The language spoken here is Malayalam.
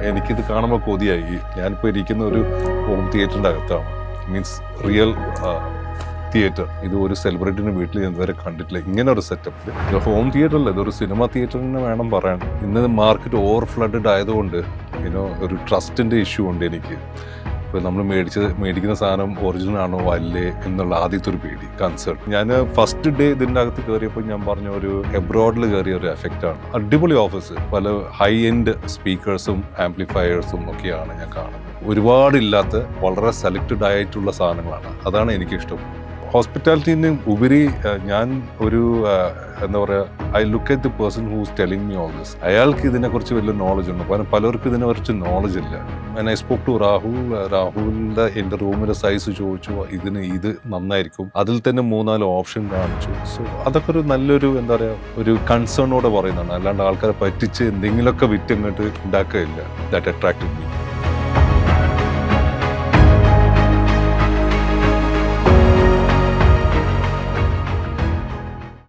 എനിക്കിത് കാണുമ്പോൾ കൊതിയായി. ഞാനിപ്പോൾ ഇരിക്കുന്ന ഒരു ഹോം തിയേറ്ററിൻ്റെ അകത്താണ്. Means real theatre. ഇത് ഒരു സെലിബ്രിറ്റിന് വീട്ടിൽ ഞാൻ ഇതുവരെ കണ്ടിട്ടില്ല ഇങ്ങനെ ഒരു സെറ്റപ്പ്. ഇത് ഹോം തിയേറ്റർ അല്ല, ഇതൊരു സിനിമ തിയേറ്ററിന് വേണം പറയാൻ. ഇന്ന് മാർക്കറ്റ് ഓവർ ഫ്ലഡഡ് ആയതുകൊണ്ട് ഒരു ട്രസ്റ്റിൻ്റെ ഇഷ്യൂ ഉണ്ട് എനിക്ക്. ഇപ്പോൾ നമ്മൾ മേടിക്കുന്ന സാധനം ഒറിജിനൽ ആണോ അല്ലേ എന്നുള്ള ആദ്യത്തെ ഒരു പേടി, കൺസേൺ. ഞാൻ ഫസ്റ്റ് ഡേ ഇതിൻ്റെ അകത്ത് കയറിയപ്പോൾ ഞാൻ പറഞ്ഞ ഒരു എബ്രോഡിൽ കയറിയ ഒരു എഫക്റ്റാണ്. അടിപൊളി ഓഫീസ്, പല ഹൈ എൻഡ് സ്പീക്കേഴ്സും ആംപ്ലിഫയേഴ്സും ഒക്കെയാണ് ഞാൻ കാണുന്നത്. ഒരുപാടില്ലാത്ത വളരെ സെലക്റ്റഡ് ആയിട്ടുള്ള സാധനങ്ങളാണ്. അതാണ് എനിക്കിഷ്ടം. ഹോസ്പിറ്റാലിറ്റിന് ഉപരി ഞാൻ ഒരു എന്താ പറയുക, I look at the person who's telling me all this. അയാൾക്ക് ഇതിനെക്കുറിച്ച് വലിയ നോളജ് ഉണ്ട്. കാരണം പലർക്കും ഇതിനെക്കുറിച്ച് നോളജ് ഇല്ല. ഐ സ്പോക്ക് ടു രാഹുലിൻ്റെ എൻ്റെ റൂമിൻ്റെ സൈസ് ചോദിച്ചു, ഇത് നന്നായിരിക്കും. അതിൽ തന്നെ 3-4 ഓപ്ഷൻ കാണിച്ചു. സോ അതൊക്കെ ഒരു നല്ലൊരു എന്താ പറയുക, ഒരു കൺസേണോടെ പറയുന്നതാണ്. അല്ലാണ്ട് ആൾക്കാരെ പറ്റിച്ച് എന്തെങ്കിലുമൊക്കെ വിറ്റ് അങ്ങോട്ട് ഉണ്ടാക്കുകയില്ല. That attracted me.